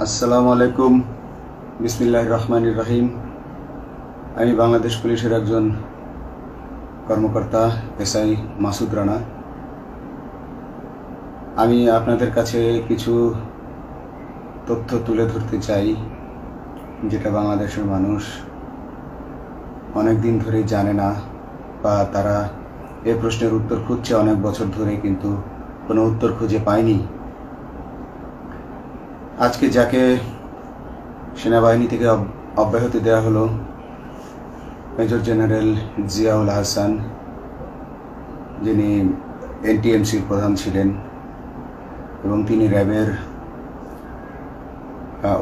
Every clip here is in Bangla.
আসসালামু আলাইকুম। বিসমিল্লাহির রহমানির রহিম। আমি বাংলাদেশ পুলিশের একজন কর্মকর্তা এসআই মাসুদ রানা। আমি আপনাদের কাছে কিছু তথ্য তুলে ধরতে চাই, যেটা বাংলাদেশের মানুষ অনেক দিন ধরেই জানে না, বা তারা এই প্রশ্নের উত্তর খুঁজছে অনেক বছর ধরে, কিন্তু কোনো উত্তর খুঁজে পায়নি। আজকে যাকে সেনাবাহিনী থেকে অব্যাহতি দেওয়া হলো, মেজর জেনারেল জিয়াউল হাসান, যিনি এনটিএমসির প্রধান ছিলেন এবং তিনি র্যাবের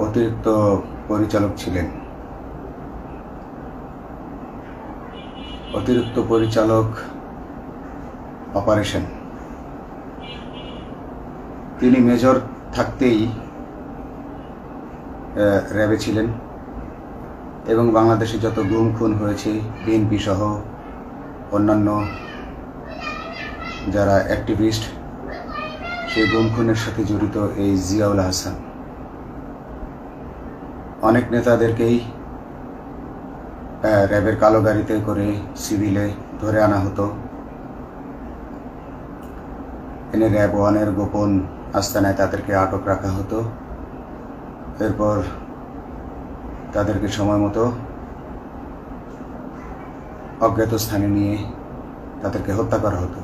অতিরিক্ত পরিচালক ছিলেন। অতিরিক্ত পরিচালক অপারেশন। তিনি মেজর থাকতেই র্যাবে ছিলেন এবং বাংলাদেশে যত গুম খুন হয়েছে, বিএনপি সহ অন্যান্য যারা অ্যাক্টিভিস্ট, সেই গুম খুনের সাথে জড়িত এই জিয়াউল হাসান। অনেক নেতাদেরকেই র্যাবের কালো গাড়িতে করে সিভিলে ধরে আনা হতো, এনে র্যাব ওয়ানের গোপন আস্তানায় তাদেরকে আটক রাখা হতো। এরপর তাদেরকে সময় মতো অজ্ঞাত স্থানে নিয়ে তাদেরকে হত্যা করা হতো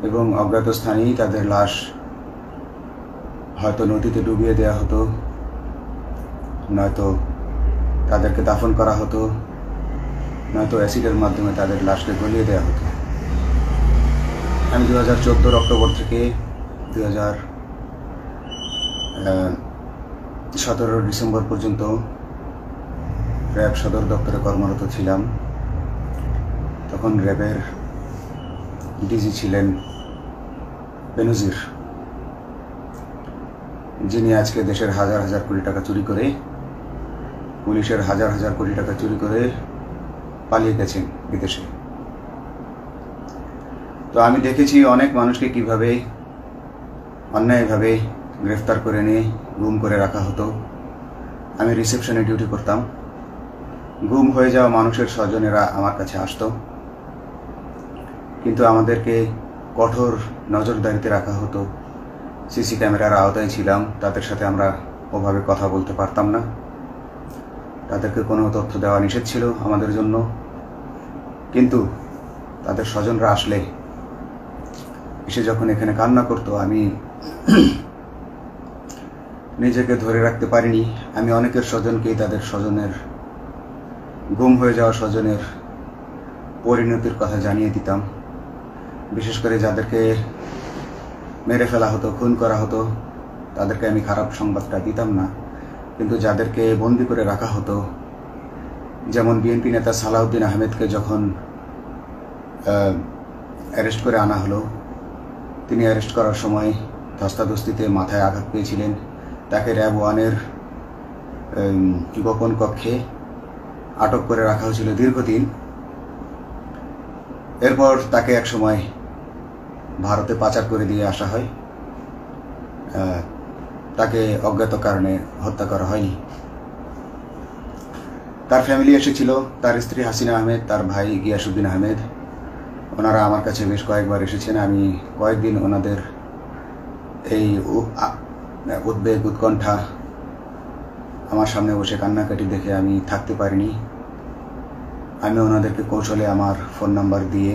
এবং অজ্ঞাত স্থানেই তাদের লাশ হয়তো নদীতে ডুবিয়ে দেওয়া হতো, নয়তো তাদেরকে দাফন করা হতো, নয়তো অ্যাসিডের মাধ্যমে তাদের লাশকে গলিয়ে দেওয়া হতো। আমি 2014 অক্টোবর থেকে 2017 ডিসেম্বর পর্যন্ত র্যাব সদর দপ্তরে কর্মরত ছিলাম। তখন র্যাবের ডিজি ছিলেন বেনজির, যিনি আজকে দেশের হাজার হাজার কোটি টাকা চুরি করে, পুলিশের হাজার হাজার কোটি টাকা চুরি করে পালিয়ে গেছেন বিদেশে। তো আমি দেখেছি অনেক মানুষকে কিভাবে অন্যায়ভাবে গ্রেফতার করে নিয়ে গুম করে রাখা হতো। আমি রিসেপশনে ডিউটি করতাম। গুম হয়ে যাওয়া মানুষের স্বজনেরা আমার কাছে আসতো, কিন্তু আমাদেরকে কঠোর নজরদারিতে রাখা হতো। সিসি ক্যামেরার আওতায় ছিলাম, তাদের সাথে আমরা ওভাবে কথা বলতে পারতাম না। তাদেরকে কোনো তথ্য দেওয়া নিষেধ ছিল আমাদের জন্য। কিন্তু তাদের স্বজনরা আসলে এসে যখন এখানে কান্না করতো, আমি নিজেকে ধরে রাখতে পারিনি। আমি অনেকের স্বজনকেই তাদের স্বজনের, গুম হয়ে যাওয়া স্বজনের পরিণতির কথা জানিয়ে দিতাম। বিশেষ করে যাদেরকে মেরে ফেলা হতো, খুন করা হতো, তাদেরকে আমি খারাপ সংবাদটা দিতাম না। কিন্তু যাদেরকে বন্দি করে রাখা হতো, যেমন বিএনপি নেতা সালাউদ্দিন আহমেদকে যখন অ্যারেস্ট করে আনা হলো, তিনি অ্যারেস্ট করার সময় ধস্তাধস্তিতে মাথায় আঘাত পেয়েছিলেন। তাকে র্যাব ওয়ানের গোপন কক্ষে আটক করে রাখা হয়েছিল দীর্ঘদিন। এরপর তাকে এক সময় ভারতে পাচার করে দিয়ে আসা হয়। তাকে অজ্ঞাত কারণে হত্যা করা হয়নি। তার ফ্যামিলি এসেছিল, তার স্ত্রী হাসিনা আহমেদ, তার ভাই গিয়াসউদ্দিন আহমেদ। ওনারা আমার কাছে বেশ কয়েকবার এসেছেন। আমি কয়েকদিন ওনাদের এই উদ্বেগ, উৎকণ্ঠা, আমার সামনে বসে কান্নাকাটি দেখে আমি থাকতে পারিনি। আমি ওনাদেরকে কৌশলে আমার ফোন নাম্বার দিয়ে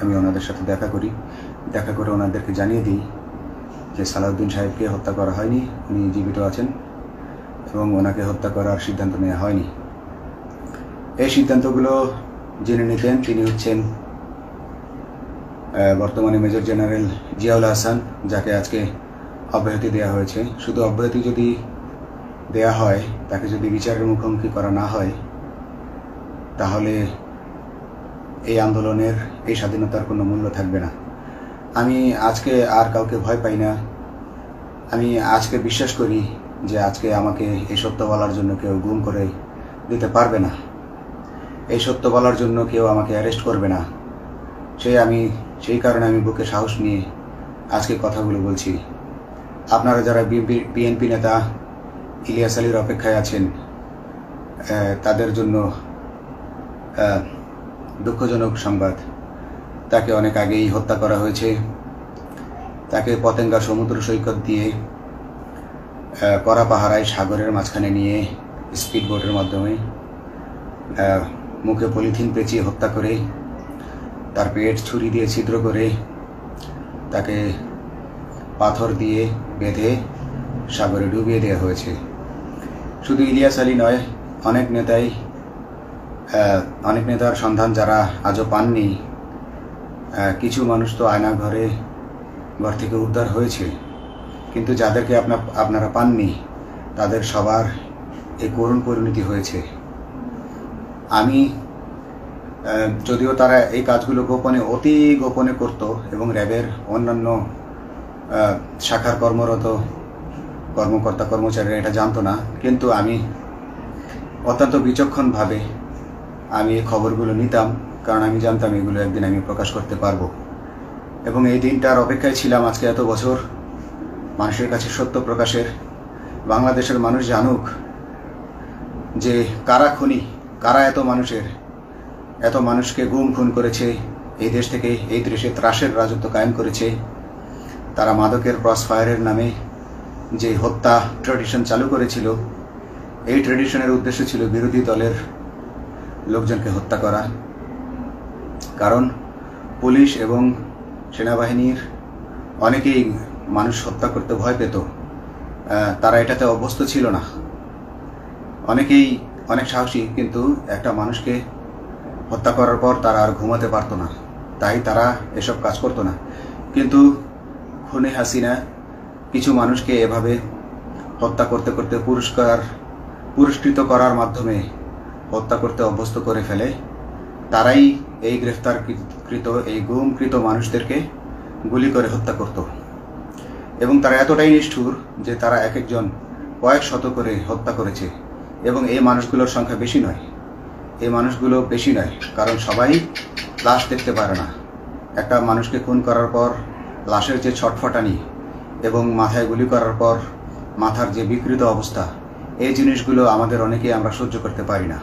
আমি ওনাদের সাথে দেখা করে ওনাদেরকে জানিয়ে দিই যে সালাউদ্দিন সাহেবকে হত্যা করা হয়নি, উনি জীবিত আছেন এবং ওনাকে হত্যা করার সিদ্ধান্ত নেওয়া হয়নি। এই সিদ্ধান্তগুলো জেনে নিতেন তিনি হচ্ছেন বর্তমানে মেজর জেনারেল জিয়াউল হাসান, যাকে আজকে অব্যাহতি দেওয়া হয়েছে। শুধু অব্যাহতি যদি দেয়া হয়, তাকে যদি বিচারের মুখোমুখি করা না হয়, তাহলে এই আন্দোলনের, এই স্বাধীনতার কোনো মূল্য থাকবে না। আমি আজকে আর কাউকে ভয় পাই না। আমি আজকে বিশ্বাস করি যে আজকে আমাকে এই সত্য বলার জন্য কেউ গুম করে দিতে পারবে না, এই সত্য বলার জন্য কেউ আমাকে অ্যারেস্ট করবে না। সেই কারণে আমি বুকে সাহস নিয়ে আজকে কথাগুলো বলছি। আপনারা যারা বিএনপি নেতা ইলিয়াস আলীর অপেক্ষায় আছেন, তাদের জন্য দুঃখজনক সংবাদ। তাকে অনেক আগেই হত্যা করা হয়েছে। তাকে পতেঙ্গা সমুদ্র সৈকত দিয়ে কড়া পাহারায় সাগরের মাঝখানে নিয়ে স্পিডবোটের মাধ্যমে মুখে পলিথিন পেঁচিয়ে হত্যা করে, তার পেট ছুরি দিয়ে ছিদ্র করে, তাকে পাথর দিয়ে বেঁধে সাগরে ডুবিয়ে দেওয়া হয়েছে। শুধু ইলিয়াস আলী নয়, অনেক নেতার সন্ধান যারা আজও পাননি। কিছু মানুষ তো আয়না ঘর থেকে উদ্ধার হয়েছে, কিন্তু যাদেরকে আপনারা পাননি তাদের সবার এই করুণ পরিণতি হয়েছে। আমি যদিও তারা এই কাজগুলো গোপনে, অতি গোপনে করত এবং র্যাবের অন্যান্য শাখার কর্মরত কর্মকর্তা কর্মচারীরা এটা জানতো না, কিন্তু আমি অত্যন্ত বিচক্ষণভাবে আমি এই খবরগুলো নিতাম, কারণ আমি জানতাম এগুলো একদিন আমি প্রকাশ করতে পারবো। এবং এই দিনটার অপেক্ষায় ছিলাম আজকে এত বছর, মানুষের কাছে সত্য প্রকাশের। বাংলাদেশের মানুষ জানুক যে কারা খুনি, কারা এত মানুষকে গুম খুন করেছে, এই দেশ থেকে এই দেশে ত্রাসের রাজত্ব কায়েম করেছে। তারা মাদকের ক্রস ফায়ারের নামে যে হত্যা ট্র্যাডিশন চালু করেছিল, এই ট্র্যাডিশনের উদ্দেশ্য ছিল বিরোধী দলের লোকজনকে হত্যা করা। কারণ পুলিশ এবং সেনাবাহিনীর অনেকেই মানুষ হত্যা করতে ভয় পেত, তারা এটাতে অভ্যস্ত ছিল না। অনেকেই অনেক সাহসী, কিন্তু একটা মানুষকে হত্যা করার পর তারা আর ঘুমাতে পারতো না, তাই তারা এসব কাজ করতো না। কিন্তু খুনে হাসিনা কিছু মানুষকে এভাবে হত্যা করতে করতে পুরস্কৃত করার মাধ্যমে হত্যা করতে অভ্যস্ত করে ফেলে। তারাই এই গ্রেফতারকৃত, এই গুমকৃত মানুষদেরকে গুলি করে হত্যা করত। এবং তারা এতটাই নিষ্ঠুর যে তারা এক একজন কয়েক শত করে হত্যা করেছে। এবং এই মানুষগুলোর সংখ্যা বেশি নয়, কারণ সবাই লাশ দেখতে পারে না। একটা মানুষকে খুন করার পর লাশের যে ছটফটানি এবং মাথায় গুলি করার পর মাথার যে বিকৃত অবস্থা, এই জিনিসগুলো আমাদের অনেকেই আমরা সহ্য করতে পারি না।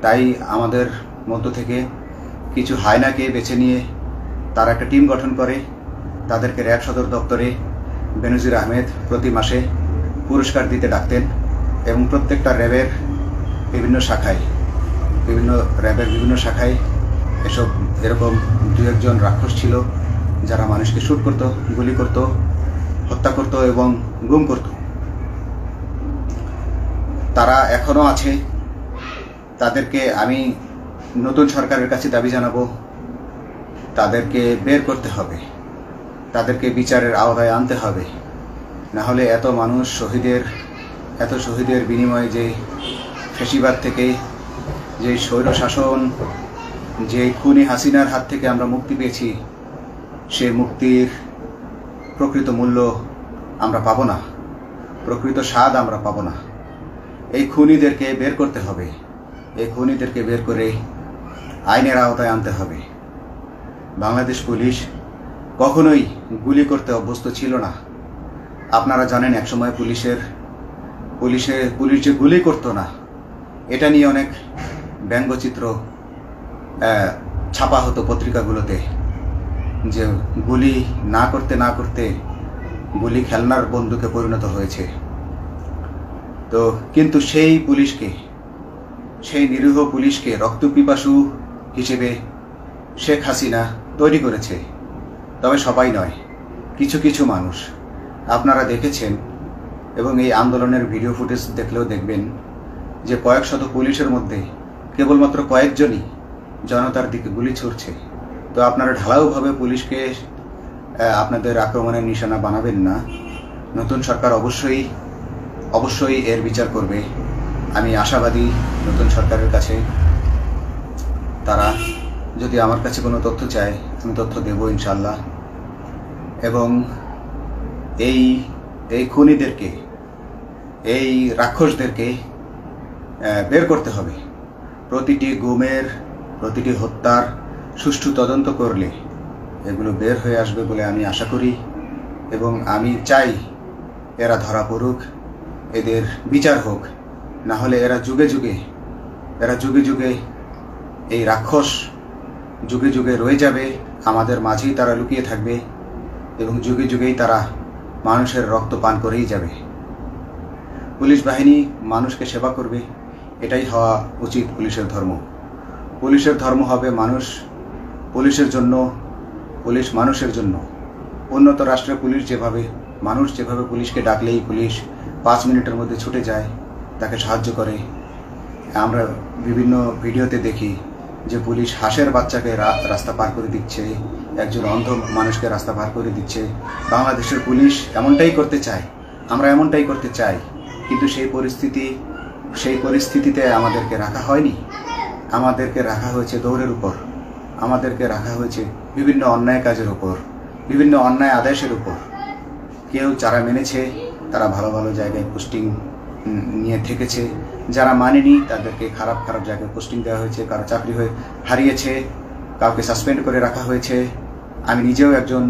তাই আমাদের মধ্য থেকে কিছু হায়নাকে বেছে নিয়ে তারা একটা টিম গঠন করে। তাদেরকে র্যাব সদর দপ্তরে বেনজির আহমেদ প্রতি মাসে পুরস্কার দিতে ডাকতেন এবং প্রত্যেকটা র্যাবের বিভিন্ন শাখায় এরকম দু একজন রাক্ষস ছিল যারা মানুষকে শুট করত, গুলি করত, হত্যা করত এবং গুম করত। তারা এখনো আছে। তাদেরকে আমি নতুন সরকারের কাছে দাবি জানাবো, তাদেরকে বের করতে হবে, তাদেরকে বিচারের আওতায় আনতে হবে। না হলে এত শহীদের বিনিময়ে যে ফ্যাসিবাদ থেকে, যে স্বৈর শাসন, যে খুনি হাসিনার হাত থেকে আমরা মুক্তি পেয়েছি, সে মুক্তির প্রকৃত মূল্য আমরা পাবো না, প্রকৃত স্বাদ আমরা পাবো না। এই খুনিদেরকে বের করতে হবে, এই খুনিদেরকে বের করে আইনের আওতায় আনতে হবে। বাংলাদেশ পুলিশ কখনোই গুলি করতে অভ্যস্ত ছিল না। আপনারা জানেন একসময় পুলিশ যে গুলি করতো না, এটা নিয়ে অনেক ব্যঙ্গচিত্র ছাপা হতো পত্রিকাগুলোতে, যে গুলি না করতে গুলি খেলনার বন্দুকে পরিণত হয়েছে। তো কিন্তু সেই নিরীহ পুলিশকে রক্তপিপাসু হিসেবে শেখ হাসিনা তৈরি করেছে। তবে সবাই নয়, কিছু কিছু মানুষ আপনারা দেখেছেন, এবং এই আন্দোলনের ভিডিও ফুটেজ দেখলেও দেখবেন যে কয়েক শত পুলিশের মধ্যে কেবলমাত্র কয়েকজনই জনতার দিকে গুলি ছুড়ছে। তো আপনারা ঢালাওভাবে পুলিশকে আপনাদের আক্রমণের নিশানা বানাবেন না। নতুন সরকার অবশ্যই এর বিচার করবে। আমি আশাবাদী নতুন সরকারের কাছে। তারা যদি আমার কাছে কোনো তথ্য চায়, আমি তথ্য দেব ইনশাল্লাহ। এবং এই খুনিদেরকে, এই রাক্ষসদেরকে বের করতে হবে। প্রতিটি গুমের, প্রতিটি হত্যার সুষ্ঠু তদন্ত করলে এগুলো বের হয়ে আসবে বলে আমি আশা করি। এবং আমি চাই এরা ধরা পড়ুক, এদের বিচার হোক, না হলে এরা যুগে যুগে এই রাক্ষস যুগে যুগে রয়ে যাবে, আমাদের মাঝেই তারা লুকিয়ে থাকবে এবং যুগে যুগেই তারা মানুষের রক্ত পান করেই যাবে। পুলিশ বাহিনী মানুষকে সেবা করবে, এটাই হওয়া উচিত পুলিশের ধর্ম। পুলিশের ধর্ম হবে মানুষ, পুলিশের জন্য, পুলিশ মানুষের জন্য। উন্নত রাষ্ট্রের পুলিশ মানুষ যেভাবে পুলিশকে ডাকলেই পুলিশ 5 মিনিটের মধ্যে ছুটে যায়, তাকে সাহায্য করে। আমরা বিভিন্ন ভিডিওতে দেখি যে পুলিশ হাঁসের বাচ্চাকে রাস্তা পার করে দিচ্ছে, একজন অন্ধ মানুষকে রাস্তা পার করে দিচ্ছে। বাংলাদেশের পুলিশ এমনটাই করতে চায়, আমরা এমনটাই করতে চাই, কিন্তু সেই পরিস্থিতিতে আমাদেরকে রাখা হয়নি। আমাদেরকে রাখা হয়েছে দৌড়ের উপর, আমাদেরকে রাখা হয়েছে বিভিন্ন অন্যায় কাজের উপর, বিভিন্ন অন্যায় আদেশের উপর। কেউ যারা মেনেছে তারা ভালো ভালো জায়গায় পোস্টিং নিয়ে থেকেছে, যারা মানেনি তাদেরকে খারাপ জায়গায় পোস্টিং দেওয়া হয়েছে, কারো চাকরি হয়ে হারিয়েছে, কাউকে সাসপেন্ড করে রাখা হয়েছে। আমি নিজেও একজন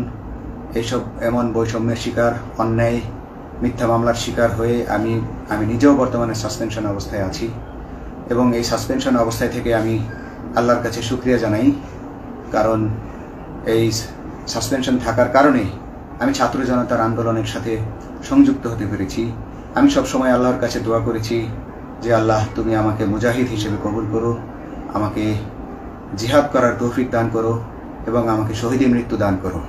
এমন বৈষম্যের শিকার, অন্যায় মিথ্যা মামলার শিকার হয়ে আমি নিজেও বর্তমানে সাসপেনশন অবস্থায় আছি এবং এই সাসপেনশন অবস্থায় থেকে আমি আল্লাহর কাছে শুকরিয়া জানাই, কারণ এই সাসপেনশন থাকার কারণে আমি ছাত্র জনতার আন্দোলনের সাথে সংযুক্ত হতে পেরেছি। আমি সবসময় আল্লাহর কাছে দোয়া করেছি যে আল্লাহ তুমি আমাকে মুজাহিদ হিসেবে কবুল করো, আমাকে জিহাদ করার তৌফিক দান করো এবং আমাকে শহীদী মৃত্যু দান করো।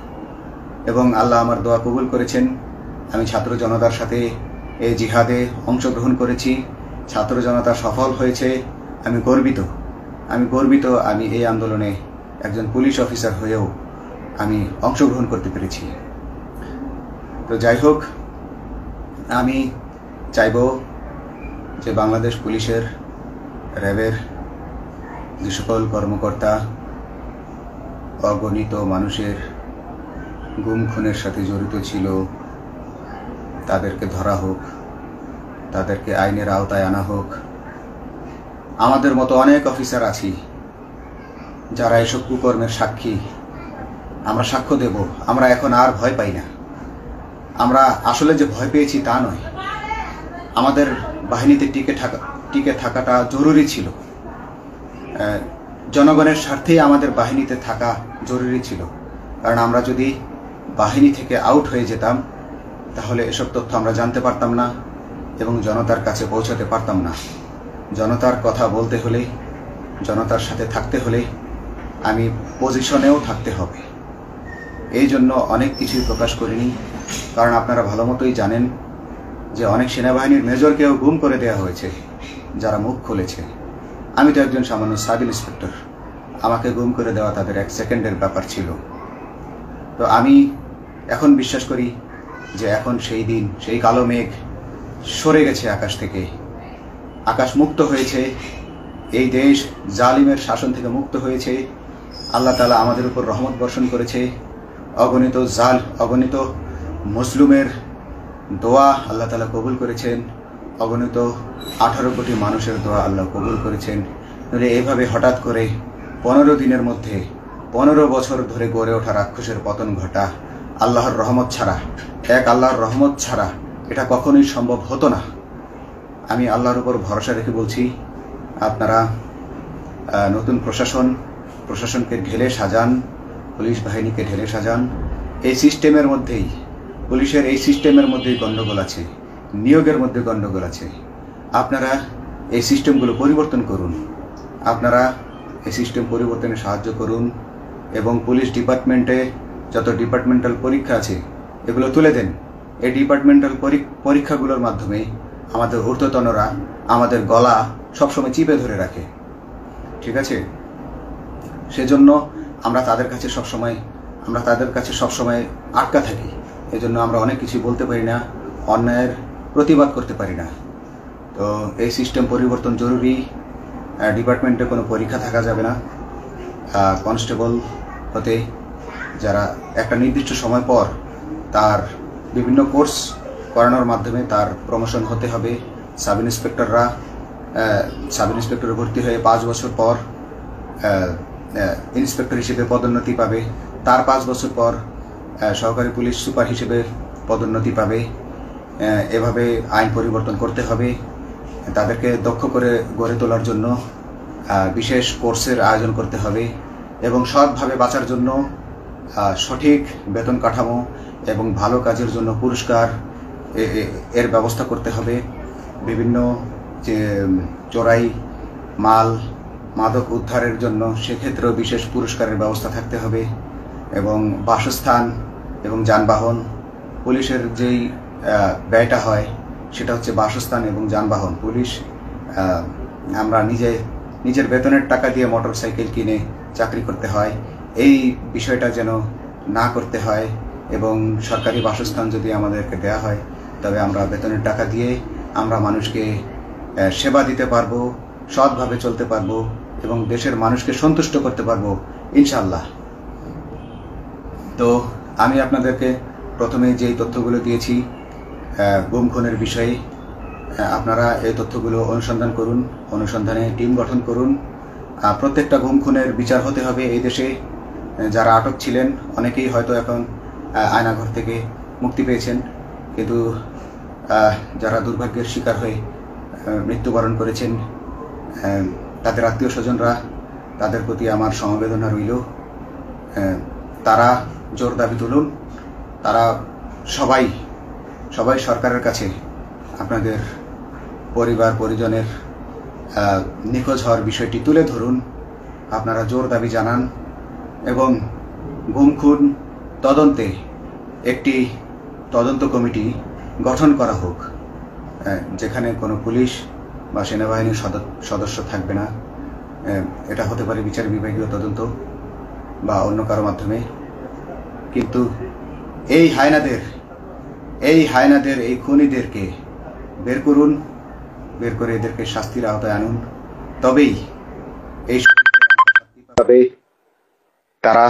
এবং আল্লাহ আমার দোয়া কবুল করেছেন। আমি ছাত্র জনতার সাথে এই জিহাদে অংশগ্রহণ করেছি, ছাত্র জনতা সফল হয়েছে। আমি গর্বিত আমি এই আন্দোলনে একজন পুলিশ অফিসার হয়েও আমি অংশগ্রহণ করতে পেরেছি। তো যাই হোক, আমি চাইব যে বাংলাদেশ পুলিশের, র্যাবের যে সকল কর্মকর্তা অগণিত মানুষের গুম খুনের সাথে জড়িত ছিল তাদেরকে ধরা হোক, তাদেরকে আইনের আওতায় আনা হোক। আমাদের মতো অনেক অফিসার আছি যারা এসব কুকর্মের সাক্ষী, আমরা সাক্ষ্য দেব। আমরা এখন আর ভয় পাই না। আমরা আসলে যে ভয় পেয়েছি তা নয়, আমাদের বাহিনীতে টিকে থাকাটা জরুরি ছিল। জনগণের স্বার্থেই আমাদের বাহিনীতে থাকা জরুরি ছিল, কারণ আমরা যদি বাহিনী থেকে আউট হয়ে যেতাম তাহলে এসব তথ্য আমরা জানতে পারতাম না এবং জনতার কাছে পৌঁছাতে পারতাম না। জনতার কথা বলতে হলে, জনতার সাথে থাকতে হলে আমি পজিশনেও থাকতে হবে। এই জন্য অনেক কিছুই প্রকাশ করিনি, কারণ আপনারা ভালো মতোই জানেন যে অনেক সেনাবাহিনীর মেজরকেও গুম করে দেওয়া হয়েছে যারা মুখ খুলেছে। আমি তো একজন সামান্য সাব ইন্সপেক্টর, আমাকে গুম করে দেওয়া তাদের 1 সেকেন্ডের ব্যাপার ছিল। তো আমি এখন বিশ্বাস করি যে এখন সেই দিন, সেই কালো মেঘ সরে গেছে আকাশ থেকে, আকাশ মুক্ত হয়েছে, এই দেশ জালিমের শাসন থেকে মুক্ত হয়েছে। আল্লাহ তাআলা আমাদের উপর রহমত বর্ষণ করেছে। অগণিত মুসলিমের দোয়া আল্লাহ তাআলা কবুল করেছেন, অগণিত 18 কোটি মানুষের দোয়া আল্লাহ কবুল করেছেন। এইভাবে হঠাৎ করে 15 দিনের মধ্যে 15 বছর ধরে গড়ে ওঠা রাক্ষসের পতন ঘটা আল্লাহর রহমত ছাড়া, আল্লাহর রহমত ছাড়া এটা কখনোই সম্ভব হতো না। আমি আল্লাহর উপর ভরসা রেখে বলছি, আপনারা নতুন প্রশাসনকে ঢেলে সাজান, পুলিশ বাহিনীকে ঢেলে সাজান। এই সিস্টেমের মধ্যেই, পুলিশের এই সিস্টেমের মধ্যেই গণ্ডগোল আছে, নিয়োগের মধ্যে গণ্ডগোল আছে। আপনারা এই সিস্টেমগুলো পরিবর্তন করুন, আপনারা এই সিস্টেম পরিবর্তনে সাহায্য করুন এবং পুলিশ ডিপার্টমেন্টে যত ডিপার্টমেন্টাল পরীক্ষা আছে এগুলো তুলে দেন। এই ডিপার্টমেন্টাল পরীক্ষাগুলোর মাধ্যমে আমাদের ঊর্ধ্বতনরা আমাদের গলা সবসময় চিপে ধরে রাখে, ঠিক আছে? সেজন্য আমরা তাদের কাছে সবসময় আটকা থাকি। এজন্য আমরা অনেক কিছু বলতে পারি না, অন্যায়ের প্রতিবাদ করতে পারি না। তো এই সিস্টেম পরিবর্তন জরুরি। ডিপার্টমেন্টে কোনো পরীক্ষা থাকা যাবে না। কনস্টেবল হতে যারা একটা নির্দিষ্ট সময় পর তার বিভিন্ন কোর্স করানোর মাধ্যমে তার প্রমোশন হতে হবে। সাব ইন্সপেক্টরে ভর্তি হয়ে 5 বছর পর ইন্সপেক্টর হিসেবে পদোন্নতি পাবে, তার 5 বছর পর সহকারী পুলিশ সুপার হিসেবে পদোন্নতি পাবে। এভাবে আইন পরিবর্তন করতে হবে। তাদেরকে দক্ষ করে গড়ে তোলার জন্য বিশেষ কোর্সের আয়োজন করতে হবে এবং সৎভাবে বাঁচার জন্য সঠিক বেতন কাঠামো এবং ভালো কাজের জন্য পুরস্কার এর ব্যবস্থা করতে হবে। বিভিন্ন যে চোরাই মাল মাদক উদ্ধারের জন্য সেক্ষেত্রেও বিশেষ পুরস্কারের ব্যবস্থা থাকতে হবে এবং বাসস্থান এবং যানবাহন, পুলিশের যেই ব্যয়টা হয় সেটা হচ্ছে বাসস্থান এবং যানবাহন। পুলিশ আমরা নিজের বেতনের টাকা দিয়ে মোটরসাইকেল কিনে চাকরি করতে হয়, এই বিষয়টা যেন না করতে হয় এবং সরকারি বাসস্থান যদি আমাদেরকে দেয়া হয় তবে আমরা বেতনের টাকা দিয়ে আমরা মানুষকে সেবা দিতে পারবো, সৎভাবে চলতে পারবো এবং দেশের মানুষকে সন্তুষ্ট করতে পারবো ইনশাআল্লাহ। তো আমি আপনাদেরকে প্রথমে যেই তথ্যগুলো দিয়েছি গুম খুনের বিষয়ে, আপনারা এই তথ্যগুলো অনুসন্ধান করুন, অনুসন্ধানে টিম গঠন করুন। প্রত্যেকটা গুম খুনের বিচার হতে হবে এই দেশে। যারা আটক ছিলেন অনেকেই হয়তো এখন আয়নাঘর থেকে মুক্তি পেয়েছেন, কিন্তু যারা দুর্ভাগ্যের শিকার হয়ে মৃত্যুবরণ করেছেন তাদের আত্মীয় স্বজনরা, তাদের প্রতি আমার সমবেদনা রইল। তারা জোর দাবি তুলুন, তারা সবাই সরকারের কাছে আপনাদের পরিবার পরিজনের নিখোঁজ হওয়ার বিষয়টি তুলে ধরুন, আপনারা জোর দাবি জানান এবং গুম খুন তদন্তে একটি তদন্ত কমিটি গঠন করা হোক, যেখানে কোনো পুলিশ বা সেনাবাহিনীর সদস্য থাকবে না। এটা হতে পারে বিচার বিভাগীয় তদন্ত বা অন্য কারো মাধ্যমে, কিন্তু এই হায়নাদের এই খুনিদেরকে বের করুন, বের করে এদেরকে শাস্তির আওতায় আনুন, তবেই এই তারা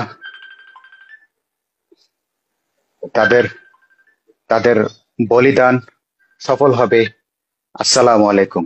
তাদের বলিদান সফল হবে। আসসালামু আলাইকুম।